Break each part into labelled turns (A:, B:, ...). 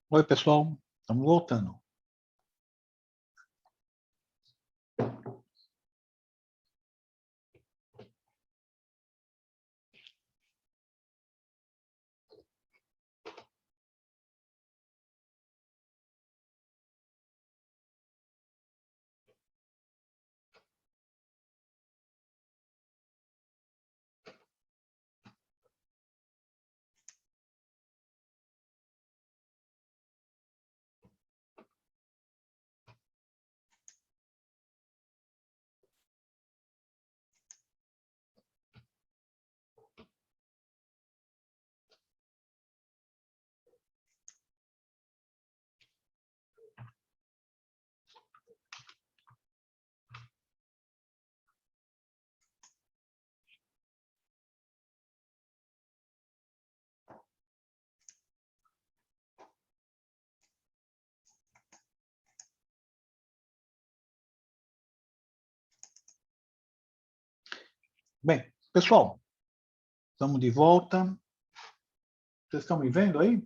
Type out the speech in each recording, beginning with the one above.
A: Oi, pessoal. Estamos voltando. Bem, pessoal, estamos de volta. Vocês estão me vendo aí?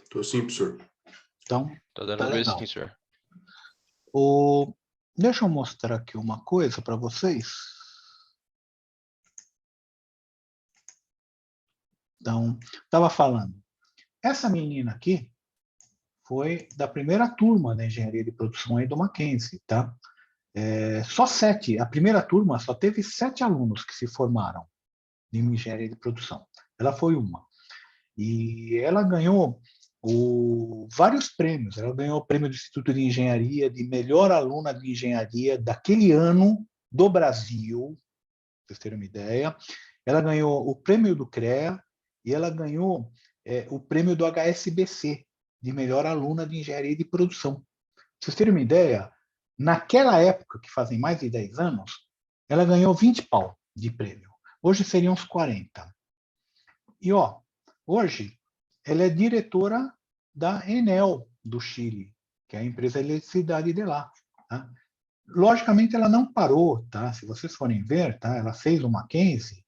B: Estou sim, professor.
A: Então,
C: Tá dando
A: tá
C: ver
A: legal.
C: sim, senhor.
A: Deixa eu mostrar aqui uma coisa para vocês. Então, estava falando. Essa menina aqui foi da primeira turma da engenharia de produção aí do Mackenzie, tá? Só 7. A primeira turma só teve 7 alunos que se formaram em engenharia de produção. Ela foi uma. E ela ganhou vários prêmios. Ela ganhou o prêmio do Instituto de Engenharia de melhor aluna de engenharia daquele ano do Brasil, para vocês terem uma ideia. Ela ganhou o prêmio do CREA e ela ganhou o prêmio do HSBC de melhor aluna de engenharia de produção. Para vocês terem uma ideia, naquela época, que fazem mais de 10 anos, ela ganhou 20 pau de prêmio. Hoje seriam uns 40. E, hoje, ela é diretora da Enel, do Chile, que é a empresa de eletricidade de lá. Tá? Logicamente, ela não parou, tá? Se vocês forem ver, tá? Ela fez o Mackenzie,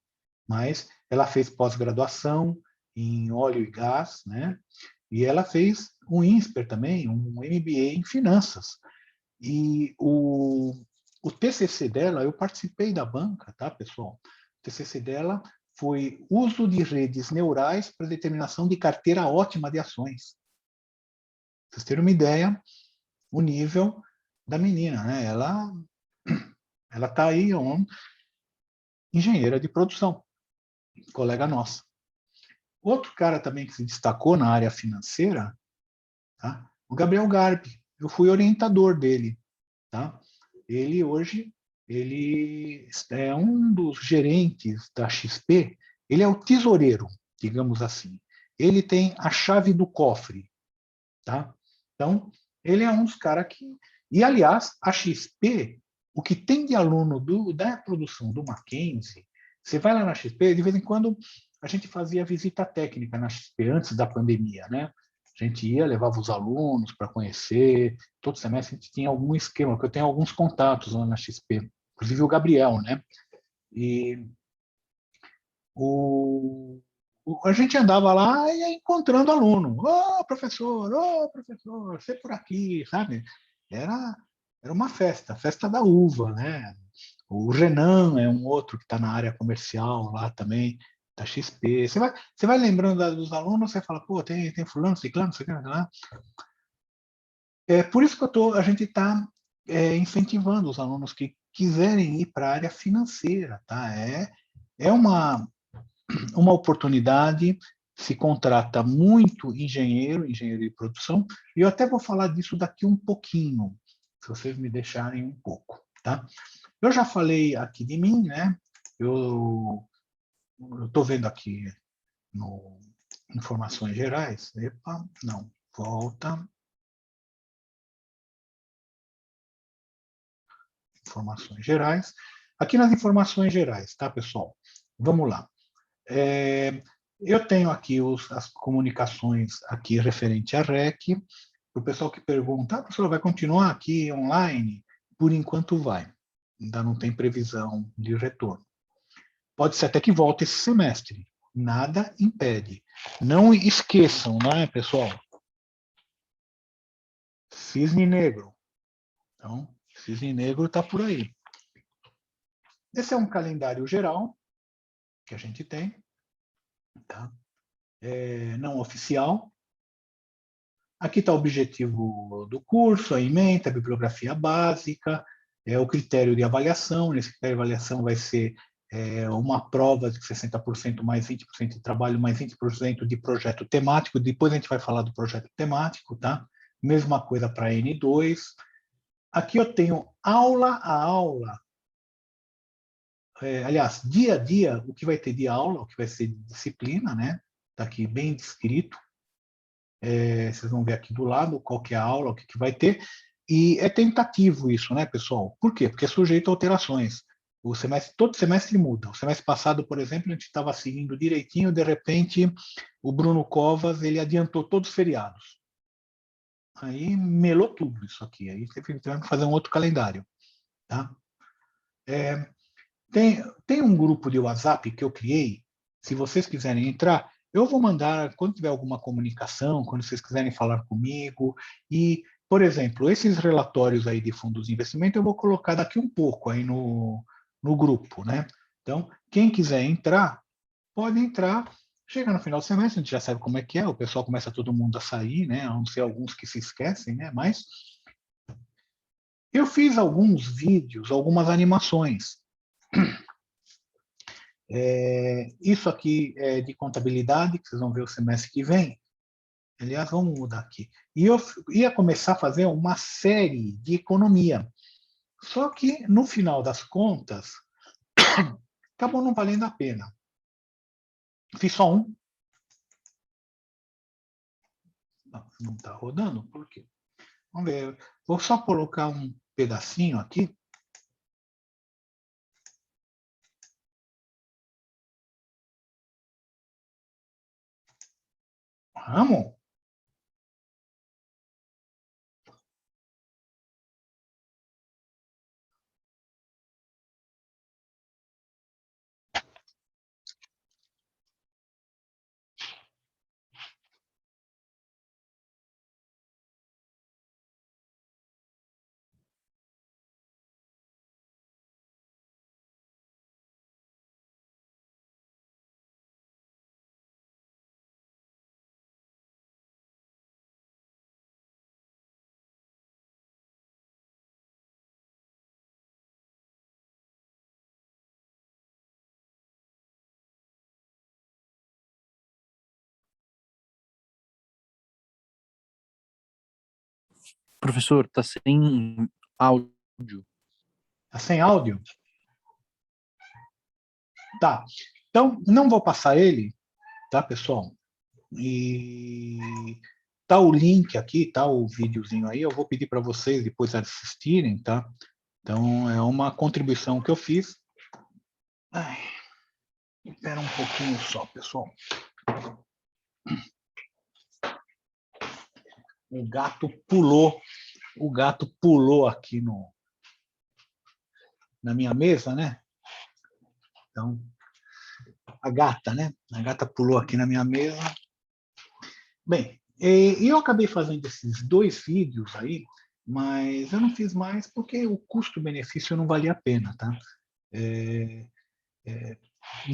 A: mas ela fez pós-graduação em óleo e gás, né? E ela fez um INSPER também, um MBA em finanças. E o TCC dela, eu participei da banca, tá, pessoal? O TCC dela foi uso de redes neurais para determinação de carteira ótima de ações. Pra vocês terem uma ideia, o nível da menina, né? Ela está aí, engenheira de produção, colega nossa. Outro cara também que se destacou na área financeira, tá? O Gabriel Garbi. Eu fui orientador dele, tá? Ele hoje ele é um dos gerentes da XP, ele é o tesoureiro, digamos assim. Ele tem a chave do cofre, tá? Então, ele é um dos caras que... E, aliás, a XP, o que tem de aluno da produção do Mackenzie, você vai lá na XP, de vez em quando a gente fazia visita técnica na XP, antes da pandemia, né? A gente ia, levava os alunos para conhecer, todo semestre a gente tinha algum esquema, porque eu tenho alguns contatos lá na XP, inclusive o Gabriel, né? E a gente andava lá e ia encontrando aluno. Ô, professor, você por aqui, sabe? Era, era uma festa da uva, né? O Renan é um outro que está na área comercial lá também, da XP. Você vai lembrando dos alunos, você fala, pô, tem fulano, ciclano, lá. É por isso que a gente está incentivando os alunos que quiserem ir para a área financeira, tá? É uma oportunidade, se contrata muito engenheiro de produção, e eu até vou falar disso daqui um pouquinho, se vocês me deixarem um pouco, tá? Eu já falei aqui de mim, né? Eu estou vendo aqui no Informações Gerais. Epa, não, volta. Informações Gerais. Aqui nas Informações Gerais, tá, pessoal? Vamos lá. Eu tenho aqui as comunicações aqui referente à REC. O pessoal que pergunta, professor, vai continuar aqui online? Por enquanto vai. Ainda não tem previsão de retorno. Pode ser até que volte esse semestre. Nada impede. Não esqueçam, né, pessoal? Cisne Negro. Então, Cisne Negro está por aí. Esse é um calendário geral que a gente tem, tá? Não oficial. Aqui está o objetivo do curso, a ementa, a bibliografia básica, o critério de avaliação. Nesse critério de avaliação vai ser uma prova de 60% mais 20% de trabalho, mais 20% de projeto temático. Depois a gente vai falar do projeto temático, tá? Mesma coisa para N2. Aqui eu tenho aula a aula. Aliás, dia a dia, o que vai ter de aula, o que vai ser de disciplina, né? Está aqui bem descrito. Vocês vão ver aqui do lado qual que é a aula, o que, que vai ter. E é tentativo isso, né, pessoal? Por quê? Porque é sujeito a alterações. Todo semestre muda. O semestre passado, por exemplo, a gente estava seguindo direitinho, de repente, o Bruno Covas ele adiantou todos os feriados. Aí melou tudo isso aqui. Aí tivemos que fazer um outro calendário. Tá? Tem um grupo de WhatsApp que eu criei. Se vocês quiserem entrar, eu vou mandar quando tiver alguma comunicação, quando vocês quiserem falar comigo. E, por exemplo, esses relatórios aí de fundos de investimento eu vou colocar daqui um pouco aí no grupo, né? Então, quem quiser entrar, pode entrar. Chega no final do semestre, a gente já sabe como é que é, o pessoal começa todo mundo a sair, né? A não ser alguns que se esquecem, né? Mas eu fiz alguns vídeos, algumas animações. Isso aqui é de contabilidade, que vocês vão ver o semestre que vem. Aliás, vamos mudar aqui. E eu ia começar a fazer uma série de economia. Só que, no final das contas, acabou não valendo a pena. Fiz só um. Não está rodando? Por quê? Vamos ver. Vou só colocar um pedacinho aqui. Vamos?
C: Professor, tá sem áudio.
A: Tá sem áudio? Tá. Então, não vou passar ele, tá, pessoal? E tá o link aqui, tá o videozinho aí. Eu vou pedir para vocês depois assistirem, tá? Então, é uma contribuição que eu fiz. Ai, espera um pouquinho só, pessoal. O gato pulou aqui na minha mesa, né? Então, a gata, né? A gata pulou aqui na minha mesa. Bem, eu acabei fazendo esses 2 vídeos aí, mas eu não fiz mais porque o custo-benefício não valia a pena, tá?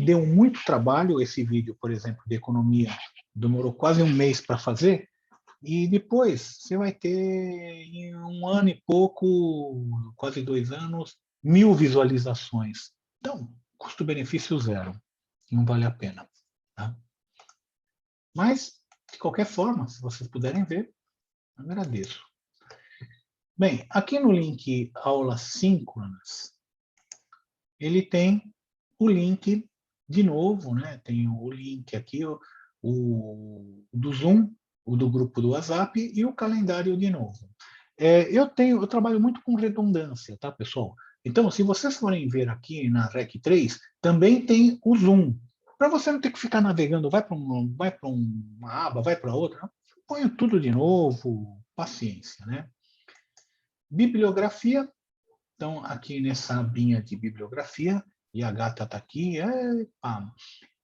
A: Deu muito trabalho esse vídeo, por exemplo, de economia, demorou quase um mês para fazer, e depois você vai ter, em um ano e pouco, quase 2 anos, 1000 visualizações. Então, custo-benefício zero, não vale a pena. Tá? Mas, de qualquer forma, se vocês puderem ver, agradeço. Bem, aqui no link aulas síncronas, ele tem o link de novo, né? Tem o link aqui, o do Zoom, o do grupo do WhatsApp e o calendário de novo. Eu trabalho muito com redundância, tá, pessoal? Então, se vocês forem ver aqui na REC 3, também tem o Zoom. Para você não ter que ficar navegando, vai para uma aba, vai para outra, põe tudo de novo, paciência, né? Bibliografia. Então, aqui nessa abinha de bibliografia, e a gata está aqui.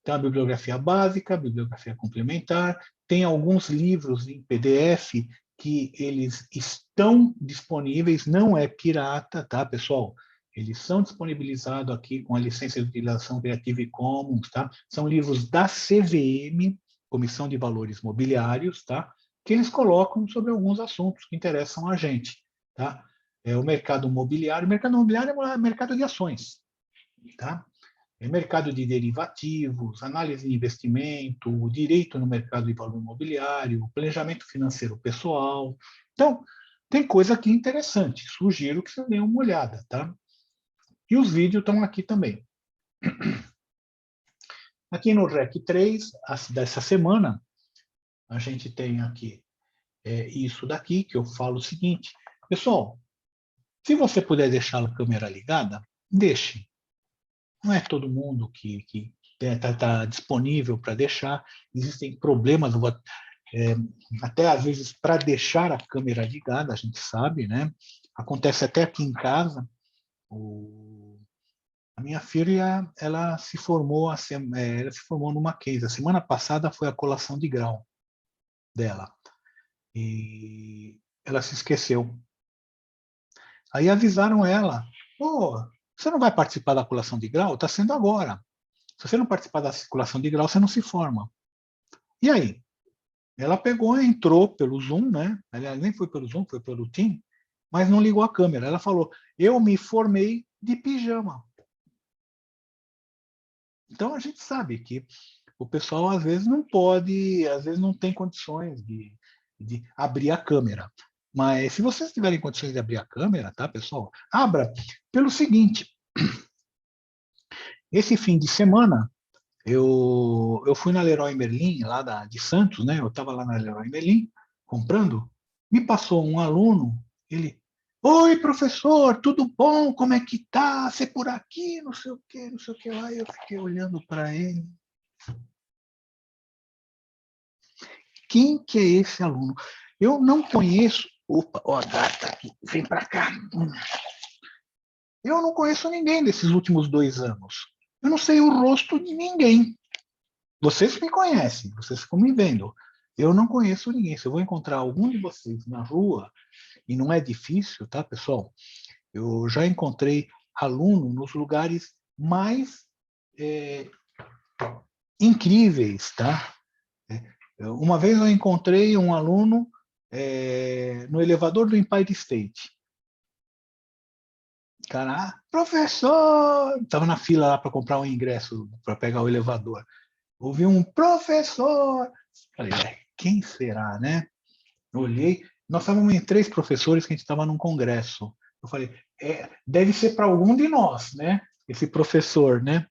A: Tem a bibliografia básica, a bibliografia complementar, tem alguns livros em PDF que eles estão disponíveis, não é pirata, tá, pessoal? Eles são disponibilizados aqui com a licença de utilização Creative Commons, tá? São livros da CVM, Comissão de Valores Mobiliários, tá? Que eles colocam sobre alguns assuntos que interessam a gente, tá? O mercado imobiliário é um mercado de ações, tá? Mercado de derivativos, análise de investimento, direito no mercado de valor imobiliário, planejamento financeiro pessoal. Então, tem coisa aqui interessante. Sugiro que você dê uma olhada, tá? E os vídeos estão aqui também. Aqui no REC 3, dessa semana, a gente tem aqui isso daqui, que eu falo o seguinte. Pessoal, se você puder deixar a câmera ligada, deixe. Não é todo mundo que está disponível para deixar. Existem problemas, até às vezes, para deixar a câmera ligada, a gente sabe, né? Acontece até aqui em casa. A minha filha, ela se formou no Mackenzie. A semana passada foi a colação de grau dela. E ela se esqueceu. Aí avisaram ela, você não vai participar da colação de grau? Está sendo agora. Se você não participar da colação de grau, você não se forma. E aí? Ela pegou e entrou pelo Zoom, né? Aliás, nem foi pelo Zoom, foi pelo Team, mas não ligou a câmera. Ela falou, eu me formei de pijama. Então, a gente sabe que o pessoal, às vezes, não pode, às vezes não tem condições de abrir a câmera. Mas, se vocês tiverem condições de abrir a câmera, tá, pessoal? Abra pelo seguinte. Esse fim de semana, eu fui na Leroy Merlin, lá de Santos, né? Eu estava lá na Leroy Merlin, comprando. Me passou um aluno, ele... Oi, professor, tudo bom? Como é que tá? Você por aqui? Não sei o que, não sei o que lá. Eu fiquei olhando para ele. Quem que é esse aluno? Eu não conheço... Opa, ó, a gata aqui, vem para cá. Eu não conheço ninguém desses últimos 2 anos. Eu não sei o rosto de ninguém. Vocês me conhecem, vocês ficam me vendo. Eu não conheço ninguém. Se eu vou encontrar algum de vocês na rua, e não é difícil, tá, pessoal? Eu já encontrei aluno nos lugares mais incríveis, tá? Uma vez eu encontrei um aluno no elevador do Empire State. Cara, professor! Estava na fila lá para comprar um ingresso para pegar o elevador. Ouvi um professor! Falei, quem será, né? Eu olhei, nós estávamos em 3 professores que a gente estava num congresso. Eu falei, deve ser para algum de nós, né? Esse professor, né?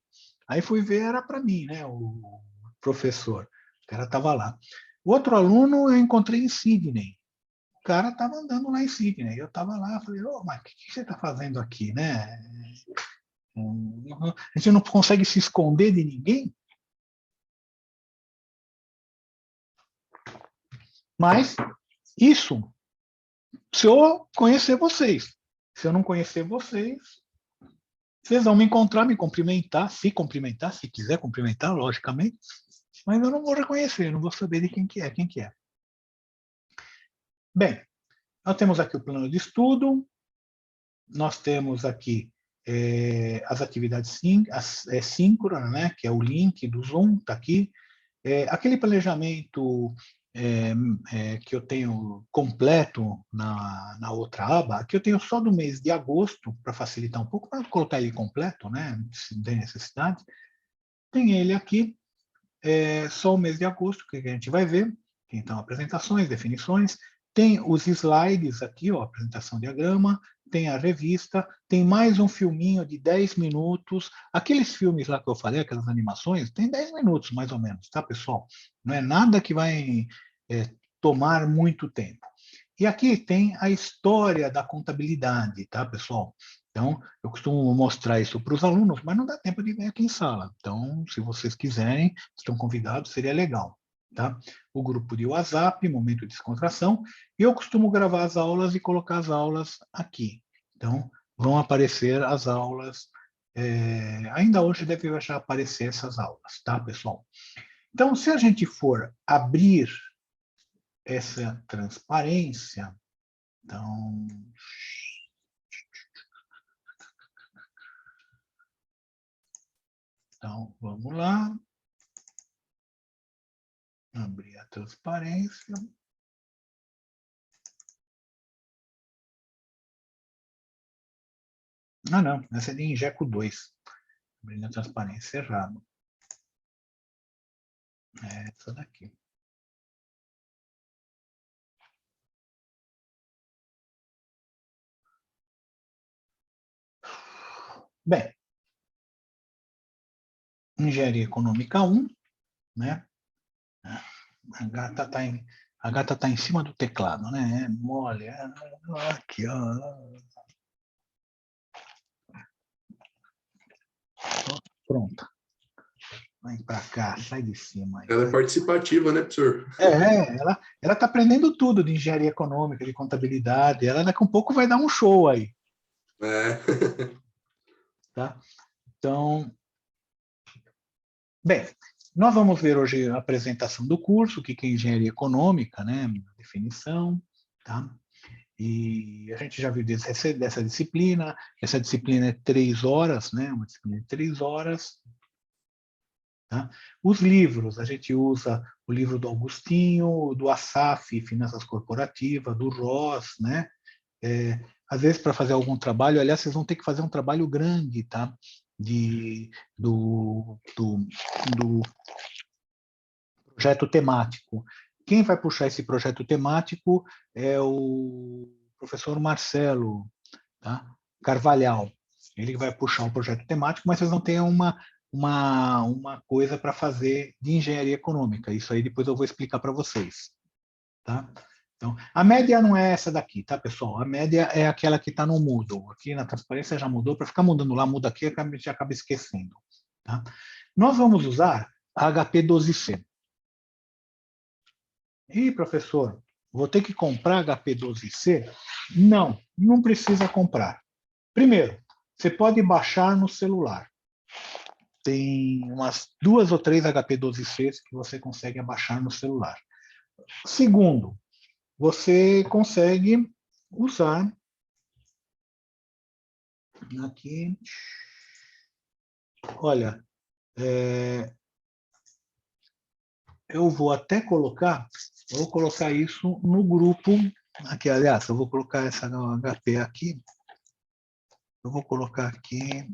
A: Aí fui ver, era para mim, né? O professor. O cara estava lá. O outro aluno eu encontrei em Sydney. O cara estava andando lá em Sydney. Eu estava lá, falei, mas o que você está fazendo aqui, né? A gente não consegue se esconder de ninguém? Mas isso, se eu conhecer vocês. Se eu não conhecer vocês, vocês vão me encontrar, me cumprimentar, se quiser cumprimentar, logicamente, mas eu não vou reconhecer, não vou saber de quem que é. Bem, nós temos aqui o plano de estudo, nós temos aqui as atividades síncronas, né, que é o link do Zoom, está aqui. Aquele planejamento que eu tenho completo na outra aba, aqui eu tenho só do mês de agosto, para facilitar um pouco, para colocar ele completo, né, se tem necessidade. Tem ele aqui, só o mês de agosto, que a gente vai ver. Então, apresentações, definições. Tem os slides aqui, ó, apresentação, diagrama. Tem a revista. Tem mais um filminho de 10 minutos. Aqueles filmes lá que eu falei, aquelas animações, tem 10 minutos, mais ou menos, tá, pessoal? Não é nada que vai tomar muito tempo. E aqui tem a história da contabilidade, tá, pessoal? Então, eu costumo mostrar isso para os alunos, mas não dá tempo de ver aqui em sala. Então, se vocês quiserem, estão convidados, seria legal. Tá? O grupo de WhatsApp, momento de descontração, e eu costumo gravar as aulas e colocar as aulas aqui. Então, vão aparecer as aulas Ainda hoje deve já aparecer essas aulas, tá, pessoal? Então, se a gente for abrir essa transparência, então, vamos lá. Abrir a transparência. Ah, não, essa é de Injeco 2. Abrindo a transparência errado. É essa daqui. Bem, Engenharia Econômica 1, né? A gata tá em cima do teclado, né? É mole. Aqui, ó. Pronto. Vem pra cá, sai de cima. Aí,
B: Ela é participativa, né, professor?
A: ela tá aprendendo tudo de engenharia econômica, de contabilidade. Ela daqui a um pouco vai dar um show aí.
B: É.
A: Tá? Então, bem, nós vamos ver hoje a apresentação do curso, o que é engenharia econômica, né? Definição, tá? E a gente já viu dessa disciplina. Essa disciplina é 3 horas, né? Uma disciplina de 3 horas. Tá? Os livros, a gente usa o livro do Augustinho, do Assaf, Finanças Corporativas, do Ross, né? Às vezes, para fazer algum trabalho, aliás, vocês vão ter que fazer um trabalho grande, tá? Do projeto temático. Quem vai puxar esse projeto temático é o professor Marcelo, tá? Carvalhal. Ele vai puxar um projeto temático, mas vocês não têm uma coisa para fazer de engenharia econômica. Isso aí depois eu vou explicar para vocês. Tá? Então, a média não é essa daqui, tá, pessoal? A média é aquela que está no Moodle. Aqui na transparência já mudou. Para ficar mudando lá, muda aqui, a gente acaba esquecendo. Tá? Nós vamos usar a HP12C. Ih, professor, vou ter que comprar HP12C? Não, não precisa comprar. Primeiro, você pode baixar no celular. Tem umas 2 ou 3 HP12Cs que você consegue baixar no celular. Segundo, você consegue usar aqui. Olha, eu vou até colocar, vou colocar isso no grupo aqui. Aliás, eu vou colocar essa HP aqui. Eu vou colocar aqui.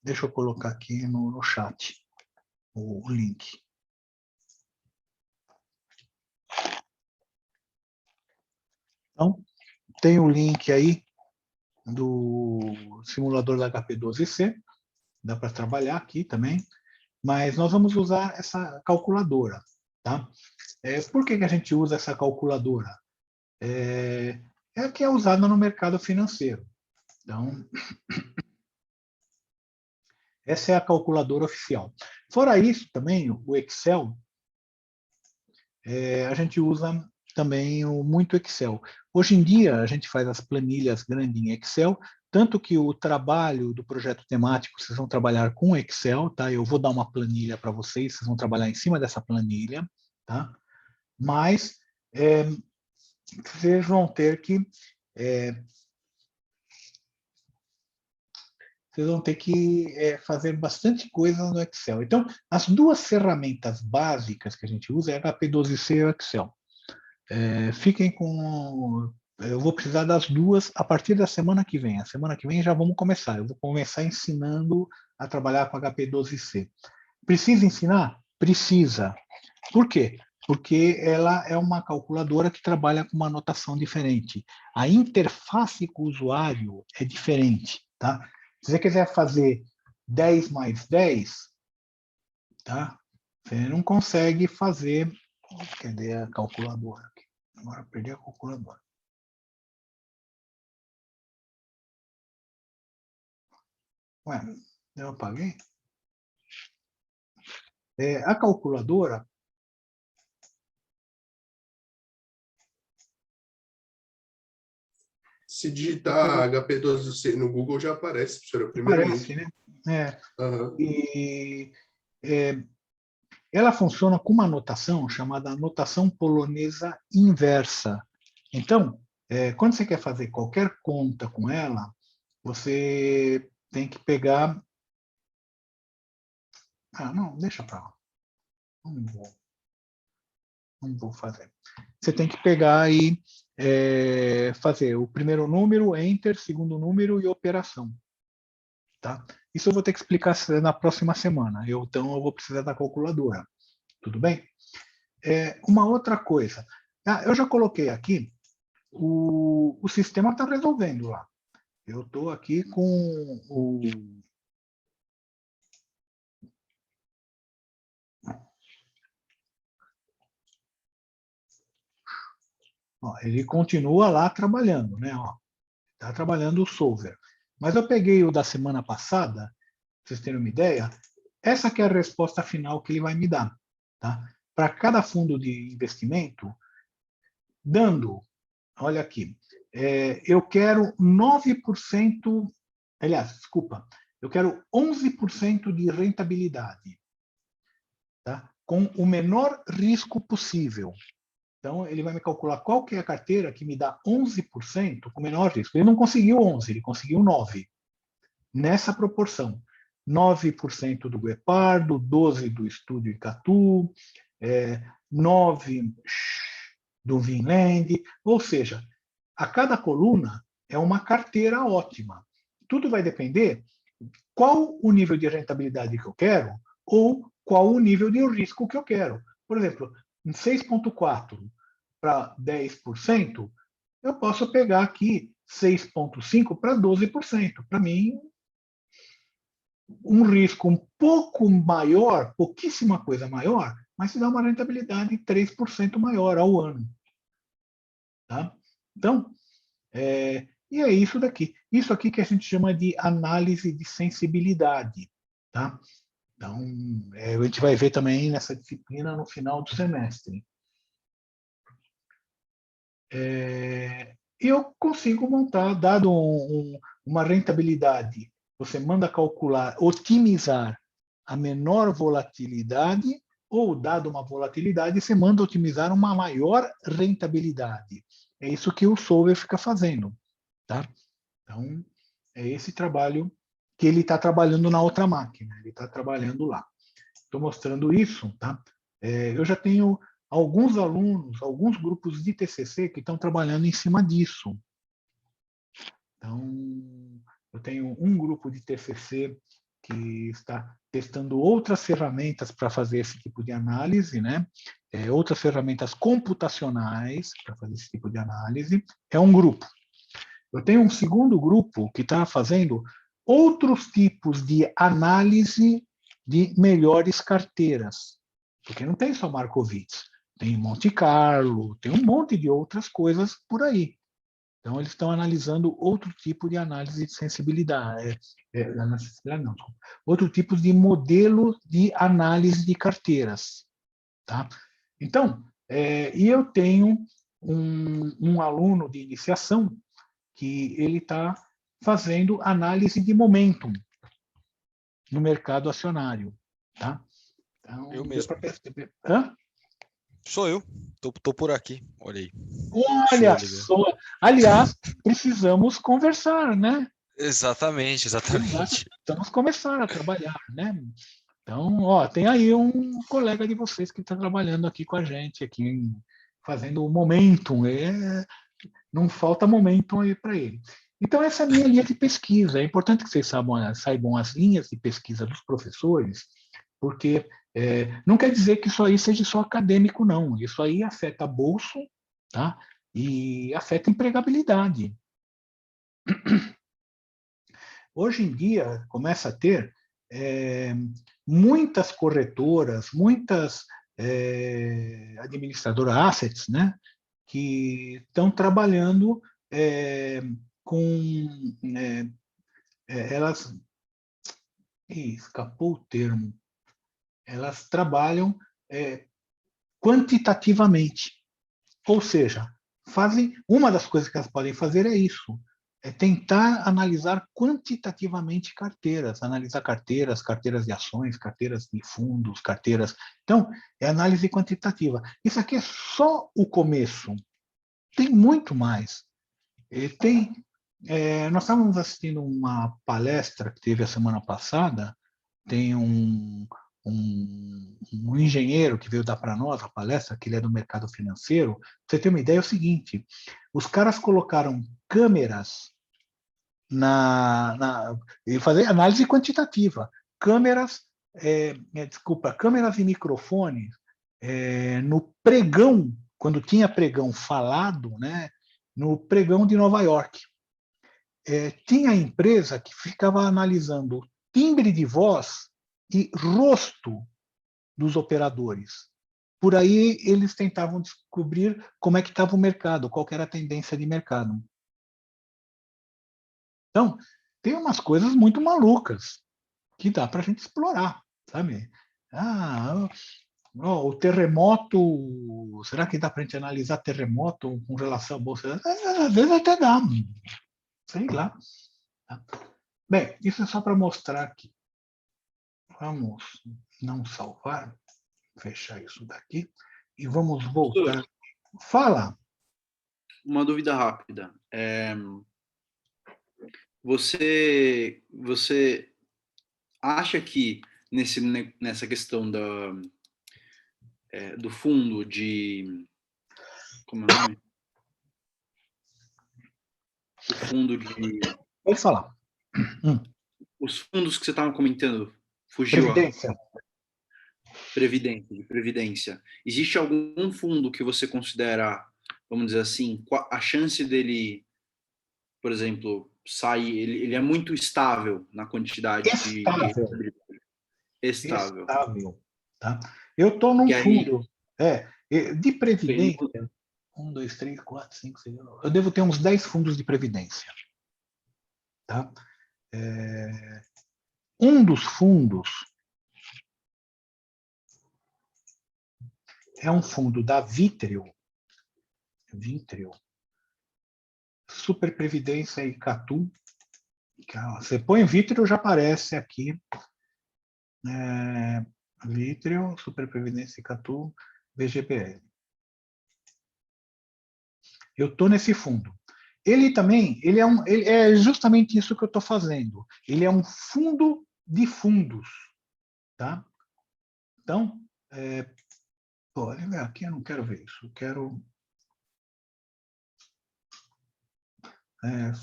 A: Deixa eu colocar aqui no chat o link. Então, tem o link aí do simulador da HP12C, dá para trabalhar aqui também, mas nós vamos usar essa calculadora. Tá? Por que a gente usa essa calculadora? É a que é usada no mercado financeiro. Então, essa é a calculadora oficial. Fora isso, também, o Excel, a gente usa também muito Excel. Hoje em dia, a gente faz as planilhas grandes em Excel, tanto que o trabalho do projeto temático, vocês vão trabalhar com Excel, tá? Eu vou dar uma planilha para vocês, vocês vão trabalhar em cima dessa planilha, tá? Mas vocês vão ter que fazer bastante coisa no Excel. Então, as duas ferramentas básicas que a gente usa é HP12C e o Excel. Fiquem com... Eu vou precisar das duas a partir da semana que vem. A semana que vem já vamos começar. Eu vou começar ensinando a trabalhar com HP12C. Precisa ensinar? Precisa. Por quê? Porque ela é uma calculadora que trabalha com uma notação diferente. A interface com o usuário é diferente. Tá? Se você quiser fazer 10 mais 10, tá? Você não consegue fazer... Cadê a calculadora? Agora perdi a calculadora. Ué, eu apaguei? A calculadora,
B: Se digitar HP12C no Google já aparece, professor, é o primeiro
A: Parece,
B: link.
A: né?
B: Aham.
A: E ela funciona com uma notação chamada notação polonesa inversa. Então, quando você quer fazer qualquer conta com ela, você tem que pegar... Ah, não, deixa para lá. Não vou fazer. Você tem que pegar e fazer o primeiro número, enter, segundo número e operação. Tá? Isso eu vou ter que explicar na próxima semana. Então, eu vou precisar da calculadora. Tudo bem? Uma outra coisa. Eu já coloquei aqui, o sistema está resolvendo lá. Eu estou aqui com o... Ó, ele continua lá trabalhando, né? Está trabalhando o solver. Mas eu peguei o da semana passada, para vocês terem uma ideia, essa que é a resposta final que ele vai me dar. Tá? Para cada fundo de investimento, dando, olha aqui, eu quero 9%, aliás, desculpa, eu quero 11% de rentabilidade, tá? Com o menor risco possível. Então, ele vai me calcular qual que é a carteira que me dá 11% com menor risco. Ele não conseguiu 11, ele conseguiu 9. Nessa proporção. 9% do Guepardo, 12% do Estúdio Icatu, 9% do Vinland. Ou seja, a cada coluna é uma carteira ótima. Tudo vai depender qual o nível de rentabilidade que eu quero ou qual o nível de risco que eu quero. Por exemplo, em 6,4% para 10%, eu posso pegar aqui 6,5% para 12%. Para mim, um risco um pouco maior, pouquíssima coisa maior, mas se dá uma rentabilidade 3% maior ao ano. Tá? Então, e é isso daqui. Isso aqui que a gente chama de análise de sensibilidade. Tá? Então, a gente vai ver também nessa disciplina no final do semestre. Eu consigo montar, dado uma rentabilidade, você manda calcular, otimizar a menor volatilidade, ou, dado uma volatilidade, você manda otimizar uma maior rentabilidade. É isso que o solver fica fazendo. Tá? Então, é esse trabalho que ele está trabalhando na outra máquina, ele está trabalhando lá. Estou mostrando isso, tá? Eu já tenho alguns alunos, alguns grupos de TCC que estão trabalhando em cima disso. Então, eu tenho um grupo de TCC que está testando outras ferramentas para fazer esse tipo de análise, né? Outras ferramentas computacionais para fazer esse tipo de análise. É um grupo. Eu tenho um segundo grupo que está fazendo outros tipos de análise de melhores carteiras. Porque não tem só Markowitz, tem Monte Carlo, tem um monte de outras coisas por aí. Então, eles estão analisando outro tipo de análise de sensibilidade. Não, outro tipo de modelo de análise de carteiras. Tá? Então, e eu tenho um aluno de iniciação que ele está fazendo análise de momentum no mercado acionário. Tá? Então,
D: Eu mesmo.
A: Hã?
D: Sou eu. Tô por aqui. Olha aí.
A: Olha só. Aliás, precisamos conversar, né?
D: Exatamente.
A: Precisamos começar a trabalhar, né? Então, ó, tem aí um colega de vocês que está trabalhando aqui com a gente, aqui fazendo o momentum. Não falta momentum aí para ele. Então, essa é a minha linha de pesquisa. É importante que vocês saibam as linhas de pesquisa dos professores, porque não quer dizer que isso aí seja só acadêmico, não. Isso aí afeta bolso, tá? E afeta empregabilidade. Hoje em dia, começa a ter muitas corretoras, muitas administradoras assets, né, que estão trabalhando com... elas... escapou o termo. Elas trabalham quantitativamente. Ou seja, uma das coisas que elas podem fazer é isso, é tentar analisar quantitativamente carteiras, analisar carteiras de ações, carteiras de fundos, carteiras. Então, é análise quantitativa. Isso aqui é só o começo. Tem muito mais. Nós estávamos assistindo uma palestra que teve a semana passada, tem um engenheiro que veio dar para nós a palestra, que ele é do mercado financeiro. Pra você ter uma ideia, é o seguinte: os caras colocaram câmeras e fazer análise quantitativa, câmeras e microfones no pregão, quando tinha pregão falado, né, no pregão de Nova York. Tinha empresa que ficava analisando timbre de voz e rosto dos operadores. Por aí eles tentavam descobrir como é que estava o mercado, qual que era a tendência de mercado. Então, tem umas coisas muito malucas que dá para a gente explorar, sabe? O terremoto, será que dá para a gente analisar terremoto com relação à Bolsa? Às vezes até dá, sei lá. Bem, isso é só para mostrar aqui. Vamos não salvar, fechar isso daqui e vamos voltar. Fala.
E: Uma dúvida rápida. Você acha que nessa questão do fundo de... Como é o nome? O fundo de...
A: Pode falar.
E: Os fundos que você estava comentando, fugiu.
A: Previdência.
E: Previdência. Existe algum fundo que você considera, vamos dizer assim, a chance dele, por exemplo, sair, ele é muito estável na quantidade de... Estável.
A: Tá? Eu estou num fundo de previdência. 1, 2, 3, 4, 5, 6. Eu devo ter uns 10 fundos de previdência. Tá? Um dos fundos é um fundo da Vitreo, Super Previdência e Catu. Você põe Vitreo, já aparece aqui. Vitreo, Super Previdência e Catu, VGPL. Eu estou nesse fundo. Ele também, ele é justamente isso que eu estou fazendo. Ele é um fundo de fundos, tá? Então, aqui eu não quero ver isso. Eu quero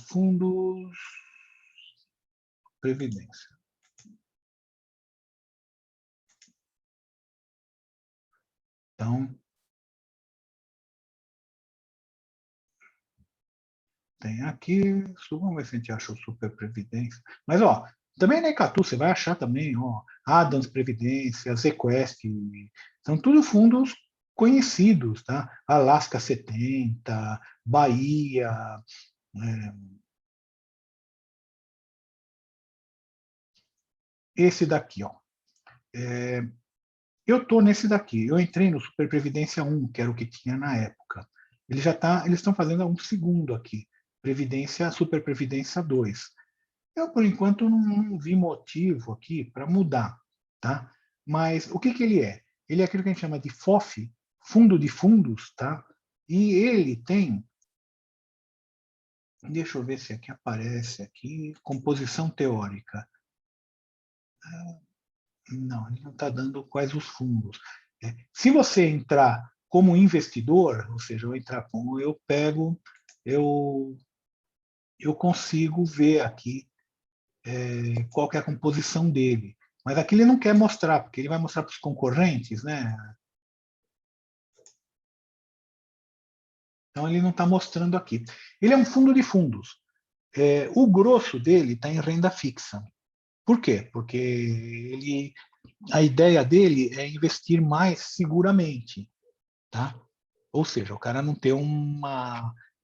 A: fundos previdência. Então, tem aqui, vamos ver se a gente acha o Super Previdência. Mas, também na Icatu você vai achar também, Adams Previdência, Zequest, são tudo fundos conhecidos, tá? Alaska 70, Bahia, esse daqui, eu estou nesse daqui, eu entrei no Super Previdência 1, que era o que tinha na época. Eles estão fazendo um segundo aqui, Super Previdência 2. Eu, por enquanto, não vi motivo aqui para mudar, tá? Mas o que ele é? Ele é aquilo que a gente chama de FOF, Fundo de Fundos, tá? E ele tem, deixa eu ver se aqui aparece aqui, composição teórica. Não, ele não está dando quais os fundos. Se você entrar como investidor, ou seja, eu consigo ver aqui qual que é a composição dele. Mas aqui ele não quer mostrar, porque ele vai mostrar para os concorrentes, né? Então ele não está mostrando aqui. Ele é um fundo de fundos. O grosso dele está em renda fixa. Por quê? Porque a ideia dele é investir mais seguramente, tá? Ou seja, o cara não ter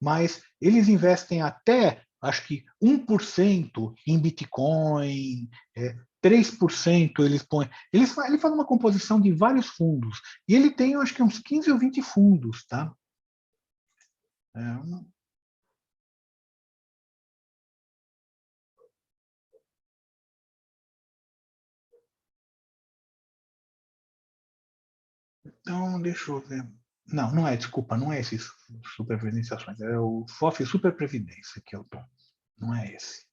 A: mas eles investem até, acho que 1% em Bitcoin, 3% eles põem. Ele faz uma composição de vários fundos. E ele tem, acho que uns 15 ou 20 fundos, tá? É, então, deixa eu ver. Não, não é, desculpa, não é esse superprevidenciações, é o FOF Superprevidência que eu tô. Não é esse.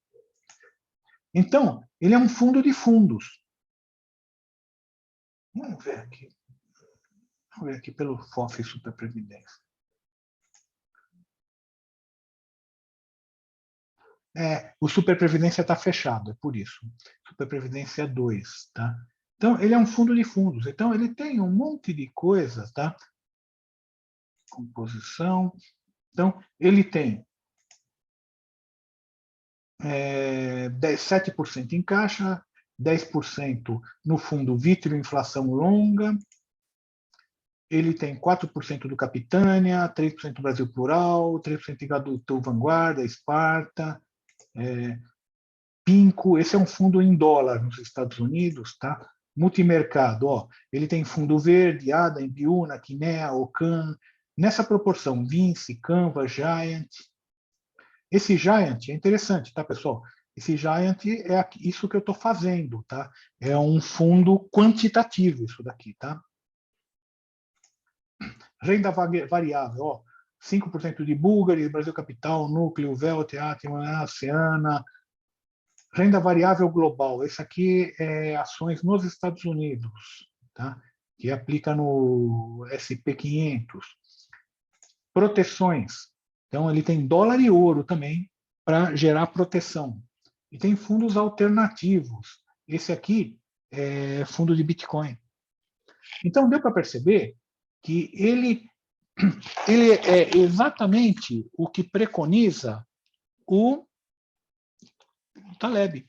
A: Então, ele é um fundo de fundos. Vamos ver aqui. Vamos ver aqui pelo FOF Superprevidência. O Superprevidência está fechado, é por isso. Superprevidência 2, tá? Então, ele é um fundo de fundos. Então, ele tem um monte de coisas, tá? Composição. Então, ele tem 7% em caixa, 10% no fundo Vítreo Inflação Longa, ele tem 4% do Capitânia, 3% Brasil Plural, 3% do Vanguarda, Esparta, Pinco, esse é um fundo em dólar nos Estados Unidos, tá? Multimercado, ó, ele tem fundo verde, ADA, Biuna, Kinea, Ocan, nessa proporção, Vinci, Canva, Giant. Esse Giant é interessante, tá, pessoal? Esse Giant é isso que eu estou fazendo, tá? É um fundo quantitativo, isso daqui, tá? Renda variável, ó, 5% de Bulgari, Brasil Capital, Núcleo, Vel, Teatro, Oceana. Renda variável global, esse aqui é ações nos Estados Unidos, tá? Que aplica no SP500. Proteções, então ele tem dólar e ouro também para gerar proteção. E tem fundos alternativos, esse aqui é fundo de Bitcoin. Então deu para perceber que ele é exatamente o que preconiza o Taleb.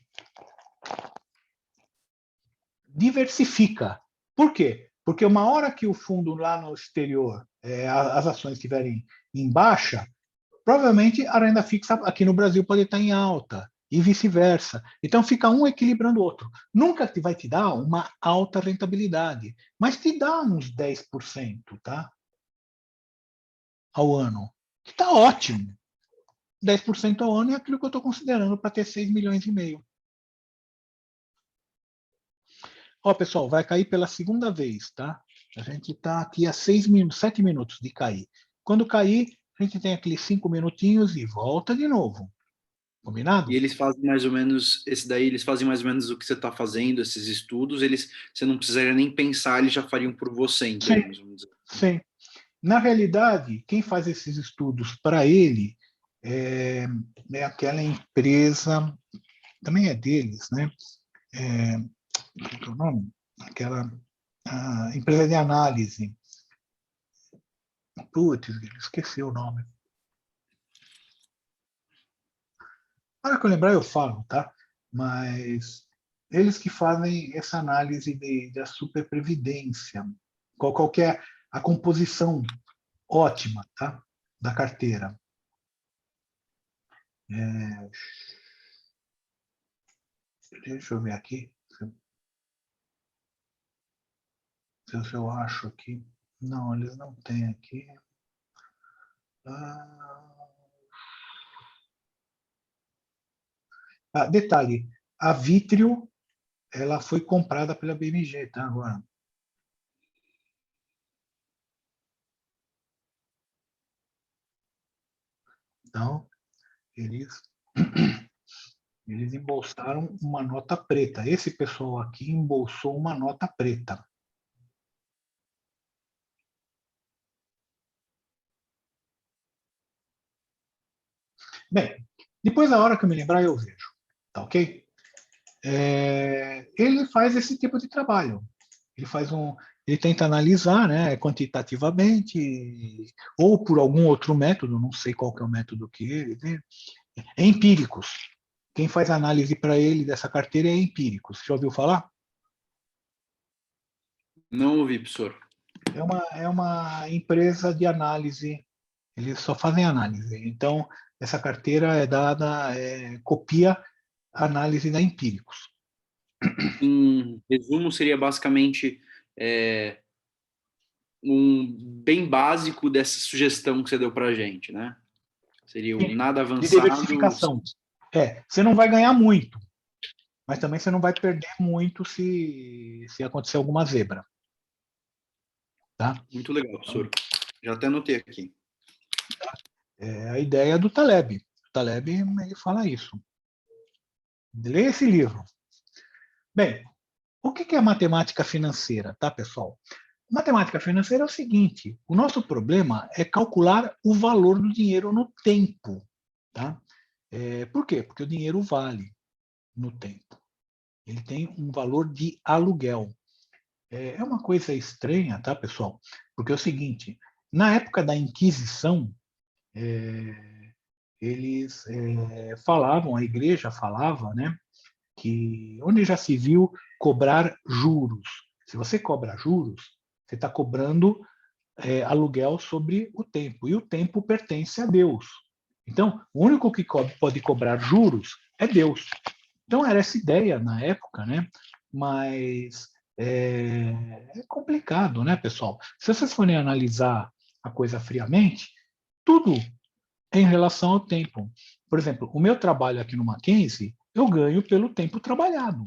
A: Diversifica. Por quê? Porque uma hora que o fundo lá no exterior, as ações estiverem em baixa, provavelmente a renda fixa aqui no Brasil pode estar em alta e vice-versa. Então fica um equilibrando o outro. Nunca vai te dar uma alta rentabilidade, mas te dá uns 10%, tá? Ao ano. Que está ótimo. 10% ao ano é aquilo que eu estou considerando para ter 6,5 milhões. Ó, pessoal, vai cair pela segunda vez, tá? A gente está aqui a 7 minutos de cair. Quando cair, a gente tem aqueles 5 minutinhos e volta de novo. Combinado?
E: E eles fazem mais ou menos, esse daí, eles fazem mais ou menos o que você está fazendo, esses estudos, você não precisaria nem pensar, eles já fariam por você, em termos, vamos dizer.
A: Sim. Na realidade, quem faz esses estudos para ele é aquela empresa, também é deles, né? Qual é o nome? Aquela empresa de análise. Putz, esqueci o nome. Na hora que eu lembrar, eu falo, tá? Mas eles que fazem essa análise da superprevidência. Qual que é a composição ótima, tá? Da carteira. Deixa eu ver aqui. Se eu acho aqui. Não, eles não têm aqui. Detalhe, a Vítreo, ela foi comprada pela BMG, tá? Agora. Então, eles embolsaram uma nota preta. Esse pessoal aqui embolsou uma nota preta. Bem, depois da hora que eu me lembrar, eu vejo. Tá ok? Ele faz esse tipo de trabalho. Ele tenta analisar, né, quantitativamente, ou por algum outro método, não sei qual que é o método que ele vê. É empíricos. Quem faz análise para ele dessa carteira é empíricos. Já ouviu falar?
E: Não ouvi, professor.
A: É uma empresa de análise. Eles só fazem análise. Então, essa carteira é dada, copia a análise da Empíricos.
E: Em resumo, seria basicamente um bem básico dessa sugestão que você deu para a gente, né? Seria o nada
A: de
E: avançado.
A: diversificação. Você não vai ganhar muito, mas também você não vai perder muito se acontecer alguma zebra. Tá?
E: Muito legal, professor. Já até anotei aqui.
A: É a ideia do Taleb. O Taleb ele fala isso. Leia esse livro. Bem, o que é matemática financeira, tá, pessoal? Matemática financeira é o seguinte: o nosso problema é calcular o valor do dinheiro no tempo. Tá? Por quê? Porque o dinheiro vale no tempo. Ele tem um valor de aluguel. É uma coisa estranha, tá, pessoal? Porque é o seguinte: na época da Inquisição, eles falavam, a igreja falava, né, que onde já se viu cobrar juros. Se você cobra juros, você está cobrando aluguel sobre o tempo, e o tempo pertence a Deus. Então, o único que pode cobrar juros é Deus. Então, era essa ideia na época, né? Mas é complicado, né, pessoal? Se vocês forem analisar a coisa friamente, tudo é em relação ao tempo. Por exemplo, o meu trabalho aqui no Mackenzie, eu ganho pelo tempo trabalhado.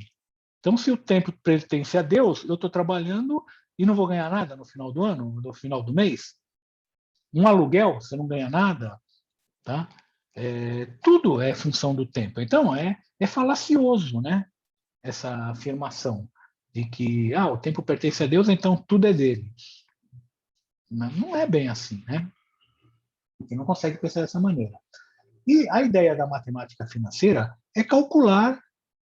A: Então, se o tempo pertence a Deus, eu estou trabalhando e não vou ganhar nada no final do ano, no final do mês. Um aluguel, você não ganha nada, tá? Tudo é função do tempo. Então, é falacioso, né? Essa afirmação de que o tempo pertence a Deus, então tudo é dele. Não é bem assim, né? Você não consegue pensar dessa maneira. E a ideia da matemática financeira é calcular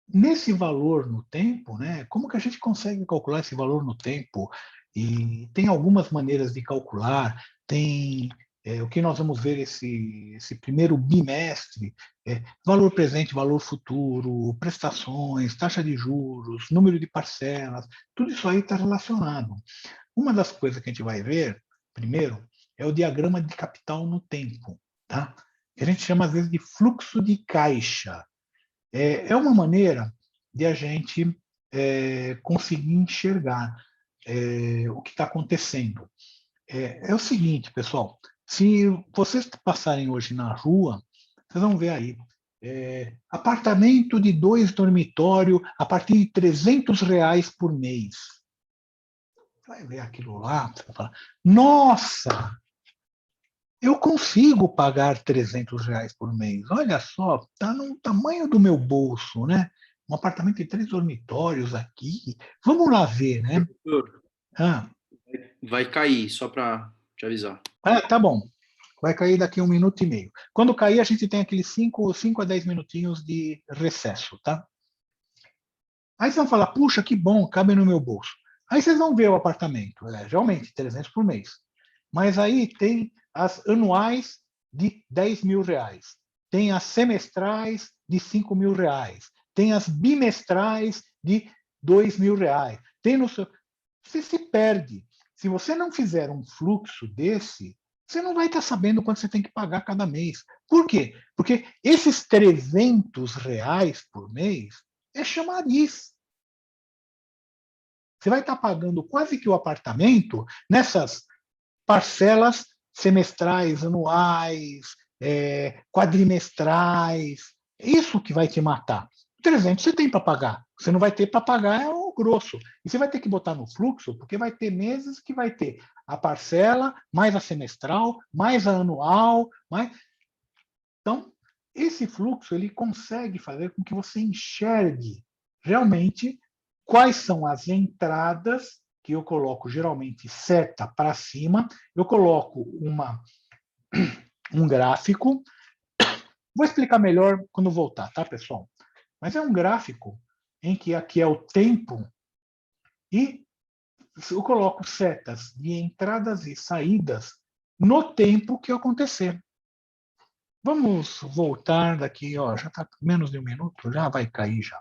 A: nesse valor no tempo, né? Como que a gente consegue calcular esse valor no tempo? E tem algumas maneiras de calcular. Tem o que nós vamos ver esse primeiro bimestre: valor presente, valor futuro, prestações, taxa de juros, número de parcelas. Tudo isso aí está relacionado. Uma das coisas que a gente vai ver primeiro é o diagrama de capital no tempo, tá? Que a gente chama às vezes de fluxo de caixa. É uma maneira de a gente conseguir enxergar o que está acontecendo. É o seguinte, pessoal: se vocês passarem hoje na rua, vocês vão ver aí apartamento de 2 dormitórios a partir de R$300 por mês. Você vai ver aquilo lá, você vai falar: nossa, eu consigo pagar R$300 por mês. Olha só, está no tamanho do meu bolso, né? Um apartamento de 3 dormitórios aqui. Vamos lá ver, né?
E: Professor,
A: Ah,
E: vai cair, só para te avisar.
A: tá bom. Vai cair daqui 1 minuto e meio. Quando cair, a gente tem aqueles 5 a 10 minutinhos de recesso, tá? Aí vocês vão falar: puxa, que bom, cabe no meu bolso. Aí vocês vão ver o apartamento. Realmente, 300 por mês. Mas aí tem as anuais de R$10.000. Tem as semestrais de R$5.000. Tem as bimestrais de R$2.000. Tem no seu... Você se perde. Se você não fizer um fluxo desse, você não vai estar sabendo quanto você tem que pagar cada mês. Por quê? Porque esses R$300 por mês é chamariz. Você vai estar pagando quase que o apartamento nessas parcelas semestrais, anuais, quadrimestrais. Isso que vai te matar. 300 você tem para pagar. Você não vai ter para pagar o grosso. E você vai ter que botar no fluxo, porque vai ter meses que vai ter a parcela, mais a semestral, mais a anual. Então, esse fluxo ele consegue fazer com que você enxergue realmente quais são as entradas, que eu coloco geralmente seta para cima, eu coloco um gráfico. Vou explicar melhor quando voltar, tá, pessoal? Mas é um gráfico em que aqui é o tempo e eu coloco setas de entradas e saídas no tempo que acontecer. Vamos voltar daqui, já está menos de 1 minuto, já vai cair já.